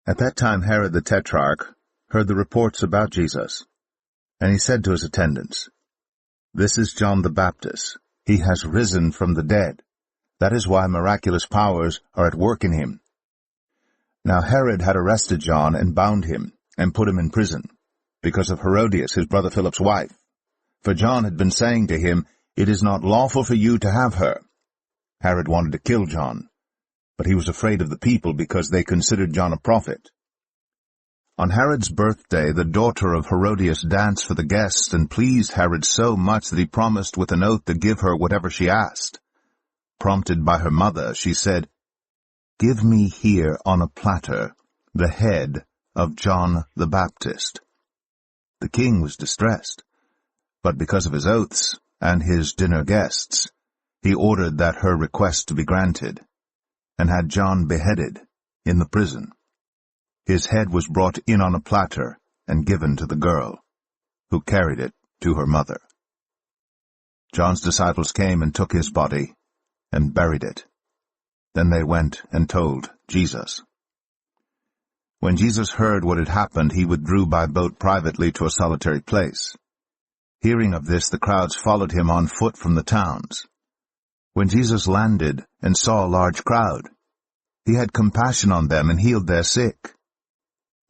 At that time Herod the Tetrarch heard the reports about Jesus, and he said to his attendants, "This is John the Baptist. He has risen from the dead. That is why miraculous powers are at work in him." Now Herod had arrested John and bound him, and put him in prison, because of Herodias, his brother Philip's wife. For John had been saying to him, "It is not lawful for you to have her." Herod wanted to kill John, but he was afraid of the people because they considered John a prophet. On Herod's birthday the daughter of Herodias danced for the guests and pleased Herod so much that he promised with an oath to give her whatever she asked. Prompted by her mother, she said, "Give me here on a platter the head of John the Baptist." The king was distressed, but because of his oaths and his dinner guests, he ordered that her request to be granted, and had John beheaded in the prison. His head was brought in on a platter and given to the girl, who carried it to her mother. John's disciples came and took his body and buried it. Then they went and told Jesus. When Jesus heard what had happened, he withdrew by boat privately to a solitary place. Hearing of this, the crowds followed him on foot from the towns. When Jesus landed and saw a large crowd, he had compassion on them and healed their sick.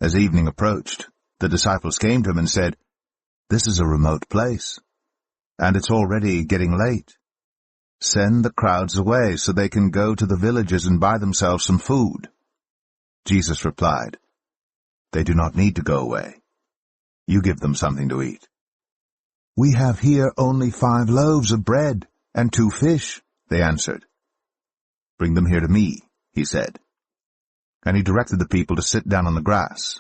As evening approached, the disciples came to him and said, "This is a remote place, and it's already getting late. Send the crowds away so they can go to the villages and buy themselves some food." Jesus replied, "They do not need to go away. You give them something to eat." "We have here only 5 loaves of bread and 2 fish," they answered. "Bring them here to me," he said. And he directed the people to sit down on the grass.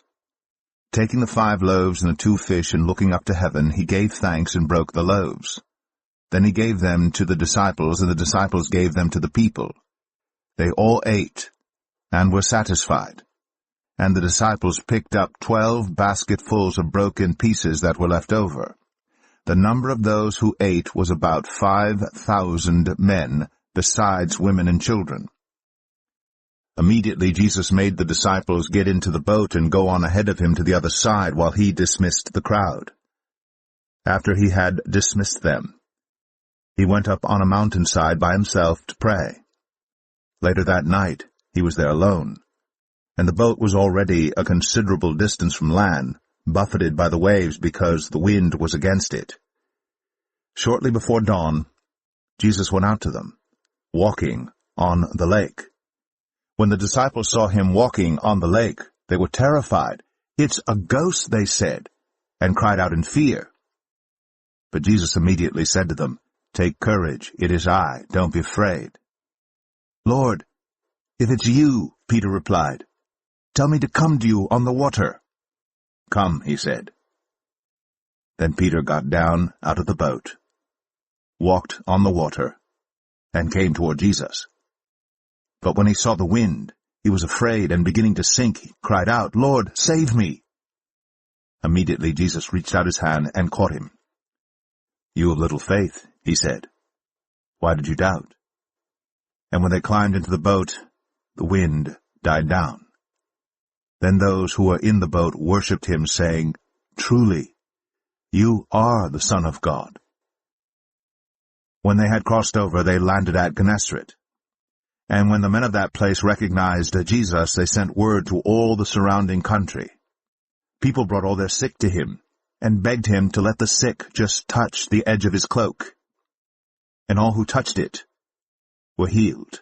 Taking the 5 loaves and the 2 fish and looking up to heaven, he gave thanks and broke the loaves. Then he gave them to the disciples, and the disciples gave them to the people. They all ate and were satisfied. And the disciples picked up 12 basketfuls of broken pieces that were left over. The number of those who ate was about 5,000 men, besides women and children. Immediately Jesus made the disciples get into the boat and go on ahead of him to the other side while he dismissed the crowd. After he had dismissed them, he went up on a mountainside by himself to pray. Later that night he was there alone, and the boat was already a considerable distance from land, buffeted by the waves because the wind was against it. Shortly before dawn, Jesus went out to them, walking on the lake. When the disciples saw him walking on the lake, they were terrified. "It's a ghost," they said, and cried out in fear. But Jesus immediately said to them, "Take courage, it is I, don't be afraid." "Lord, if it's you," Peter replied, "tell me to come to you on the water." "Come," he said. Then Peter got down out of the boat, walked on the water, and came toward Jesus. But when he saw the wind, he was afraid, and beginning to sink, he cried out, "Lord, save me!" Immediately Jesus reached out his hand and caught him. "You of little faith," he said, "why did you doubt?" And when they climbed into the boat, the wind died down. Then those who were in the boat worshipped him, saying, "Truly, you are the Son of God." When they had crossed over, they landed at Gennesaret. And when the men of that place recognized Jesus, they sent word to all the surrounding country. People brought all their sick to him, and begged him to let the sick just touch the edge of his cloak. And all who touched it were healed.